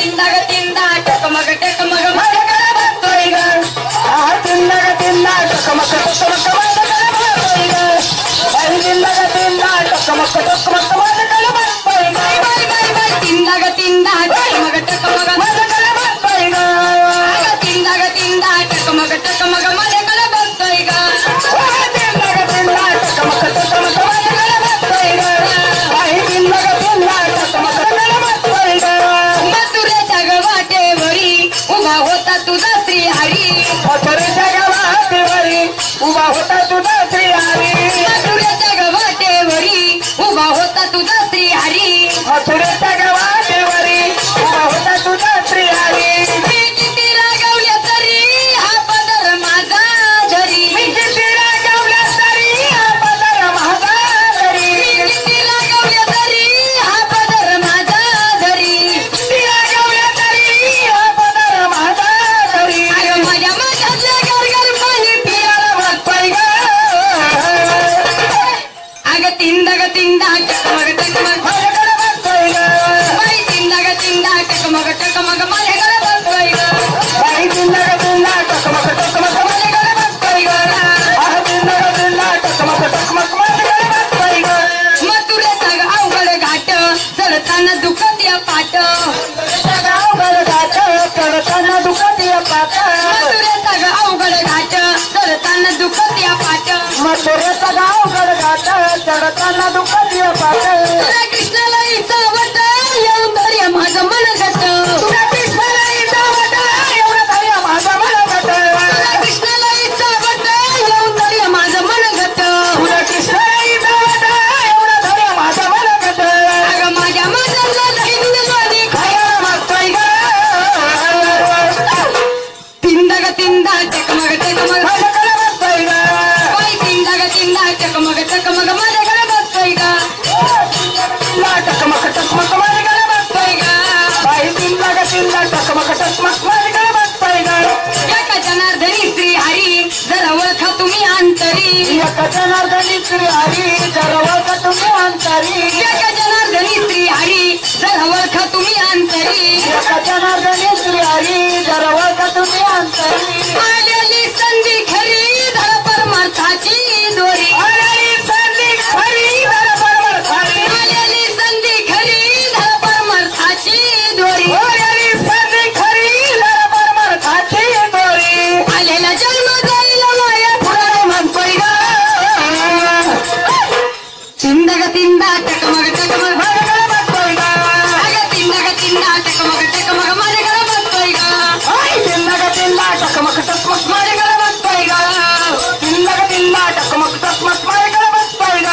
तिंदा ग तिंदा टकमग टकमग माझ्याकडे बघतोय ग तिंदा ग तिंदा टकमक टकमक माझ्याकडे बघतोय ग बाई तिंदा ग तिंदा टकमक टकमक माझ्याकडे बघतोय ग बाई बाई बाई बाई तिंदा ग तिंदा टकमग टकमग माझ्याकडे बघतोय ग तिंदा ग तिंदा टकमग टकमग माझ्याकडे बघतोय ग तिंदा ग तिंदा टकमक टकमक माझ्याकडे बघतोय ग बाई तिंदा ग तिंदा टकमक टकमक बघतोय ग मथुरेच्या ग वाटेवरी उभा होता तुझा श्री हरी मथुरेच्या गावावरी उभा होता तुझा श्री हरी मथुरेच्या ग वाटेवरी उभा होता तुझा श्री हरी मथुरेच्या गावावरी उभा होता तुझा श्री हरी मी किती रागवल्या तरी हा पदर माझा झरी मी किती रागवल्या तरी हा पदर माझा घरी मी किती रागवल्या तरी हा पदर माझा झरी किती रागवल्या तरी हा पदर माझा घरी अगं माझ्या माझ्यातल्या गरगर पाणी पियाला बघतोय ग अगं तिंदा ग तिंदा टकमग टकमग माझ्याकडे बघतोय ग बाई तिंदा ग तिंदा टकमग टकमग माझ्याकडे बघतोय ग बाई तिंदा ग तिंदा टकमक टकमक माझ्याकडे बघतोय ग तिंदा ग तिंदा टकमक टकमक माझ्याकडे बघतोय ग मथुरेचा ग अवघड घाट चढताना दुखत या पाट गावभर घाट चढताना दुखत या पाट मथुरेचा ग अवघड घाट चढताना दुखत या पाट मथुरेचा गावभर घाट चढताना दुखत या पाट तुला कृष्णाला इचावट येऊन धर्य माझं मन घट तुला कृष्णाला इजावत एवढं धैर्य माझं मन घट तुला कृष्णाला इचावट येऊन धर्य माझं मन घट तुला कृष्णाला इजावत एवढं धैर्य माझं मन घट अगं माझ्या माझ्याला हिंदवादी खायला मागतोय ग तिंदा ग तिंदा टकमग टकमग माझ्याकडे बघतोय ग बाई तिंदा ग तिंदा टकमग टकमग माझ्याकडे बघतोय ग टकमक टकमक माझ्याकडे बघतोय ग बाई तिंदा ग तिंदा टकमक टकमक माझ्याकडे बघतोय ग एका जनार्दनी श्री हरी जरा ओळखा तुम्ही अंतरी एका जनार्दनी श्री हरी जरवळ तुम्ही अंतरी एका जनार्दनी श्री हरी जरा ओळखा तुम्ही अंतरी एका जनार्दनी श्री हरी जरवळ तुम्ही अंतरी आलेली संधी खरी धर परमार्थाची दोरी आलेली संधी खरी धर परमार्थाची आलेली संधी खरी धर परमार्थाची दोरी आलेली संधी खरी धर परमार्थाची दोरी आलेला जन्म जाईल माया पुढे म्हणतोय ग तिंदा ग तिंदा टकमग टकमग माझ्याकडे बघतोय ग अगं तिंदा ग तिंदा टकमग टकमग माझ्याकडे बघतोय ग तिंदा ग तिंदा टकमक टकमक माझ्याकडे बघतोय ग तिंदा ग तिंदा टकमक टकमक माझ्याकडे बघतोय ग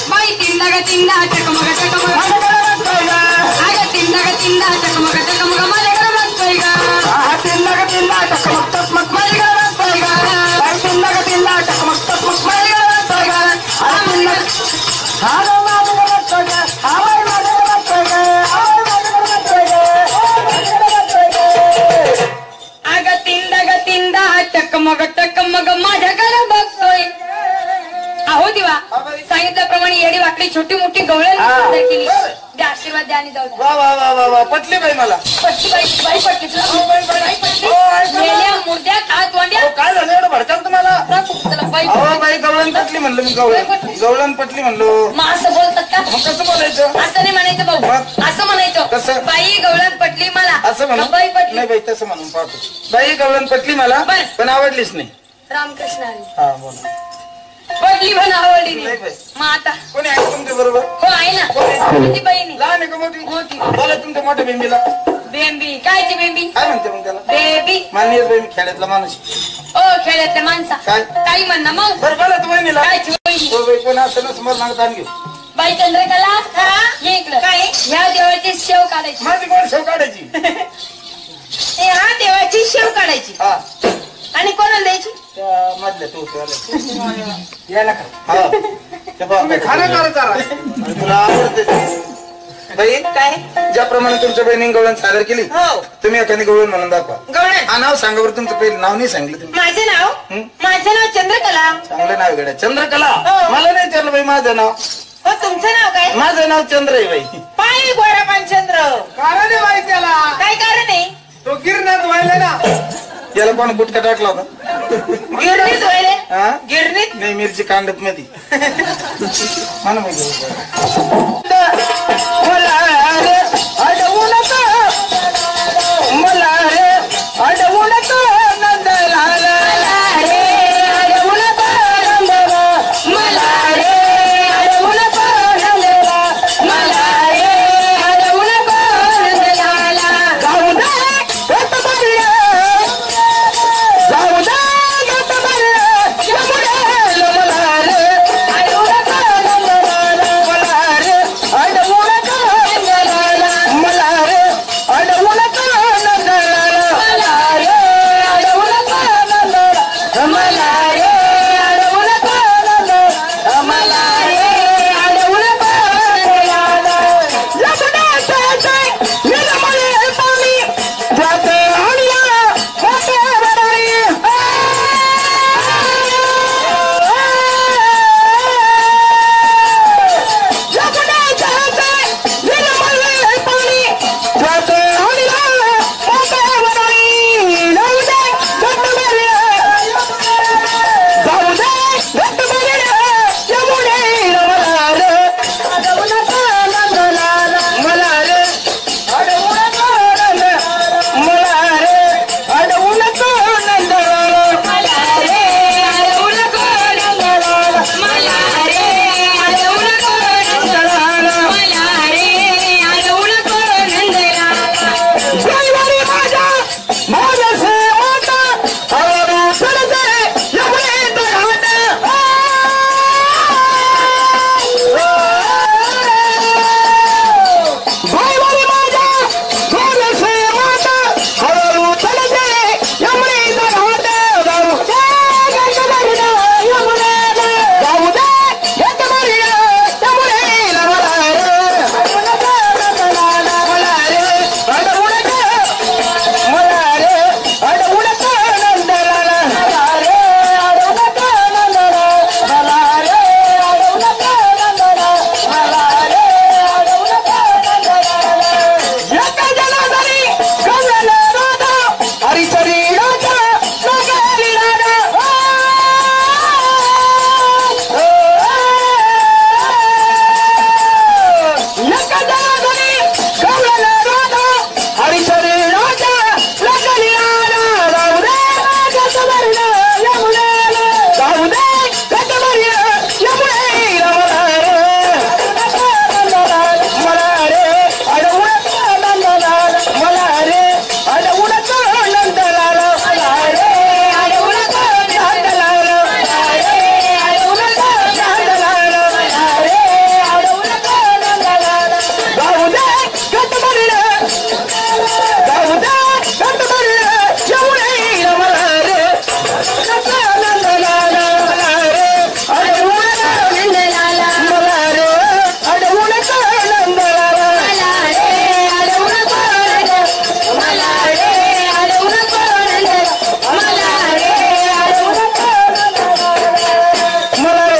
बाई तिंदा ग तिंदा टकमग टकमग माझ्याकडे बघतोय ग अगं तिंदा ग तिंदा टकमग टकमग माझ्याकडे बघतोय ग तिंदा ग तिंदा टकमक टकमक माझ्याकडे बघतोय ग तिंदा ग तिंदा टकमक टकमक माझ्याकडे बघतोय ग हा ग माझ्याकडे बघतोय ग हा बाई माझ्याकडे बघतोय ग माझ्याकडे बघतोय ग अगं तिंदा ग तिंदा टकमग टकमग माझ्याकडे बघतोय अहो दिवा सांगितल्याप्रमाणे येडी वाकडी छोटी मोठी गवळण केली द्या आशीर्वाद द्या आणि जाऊ द्या वा वा वा वा वा पटली बाई मला पट्टी बाई बाई पट्टी तुला बाई पट्टी मेल्या मुर्द्या खात वांड्या काय झालं एवढं भडकाल तुम्हाला तुला बाई अहो बाई गवळण पटली म्हणलं मी गवळण पटली म्हणलो मग असं बोलतात का मग कसं बोलायचं असं नाही म्हणायचं भाऊ असं म्हणायचं कसं? बाई गवळण पटली मला असं म्हणू का बाई पटली नाही बाई तसं म्हणून पाहतो बाई गवळण पटली मला बरं. पण आवडलीच नाही रामकृष्ण हरी. हा बोला पटली पण आवडली नाही नाही बाई. मग आता कोणी आहे तुमच्या बरोबर हो आहे ना ती बहिणी लहान आहे का मोठी मोठी बोला तुमच्या मोठ्या बेंबीला बेंबी कायची बेंबी काय म्हणते मग त्याला बेबी मान्य बाई मी खेड्यातला माणूस ओ खेड्यातल्या माणसा काय? काही म्हणणं मग बरं बोला तू बहिणीला कायची बहिणी हो बाई कोण असं ना समोर मागता घेऊ बाई चंद्रकला ये इकडं काय ह्या देवाची शेव काढायची माझी कोण शेव काढायची हा देवाची शेव काढायची हा आणि कोणाला द्यायची त्या मधल्या तू यायला का हा ते बघ खाना तुला आवडते बाई काय ज्याप्रमाणे तुमच्या बहिणी गवळण सादर केली हो तुम्ही एखादी गवळण म्हणून दाखवा गवळण हा नाव सांगा बरं तुमचं पहिलं नाव नाही सांगितलं तुम्ही माझं नाव चंद्रकला चांगलं नाव गड्या चंद्रकला हो. मला नाही विचारलं बाई माझं नाव हो तुमचं नाव काय माझं नाव चंद्र आहे बाई पाय गोरापान चंद्र कारण आहे माहिती त्याला. काय कारण आहे? तो गिरणात व्हायला ना. याला कोण गुटका टाकला होता? गिरणीत व्हायले. हा? गिरणीत नाही, मिरची कांडप मध्ये.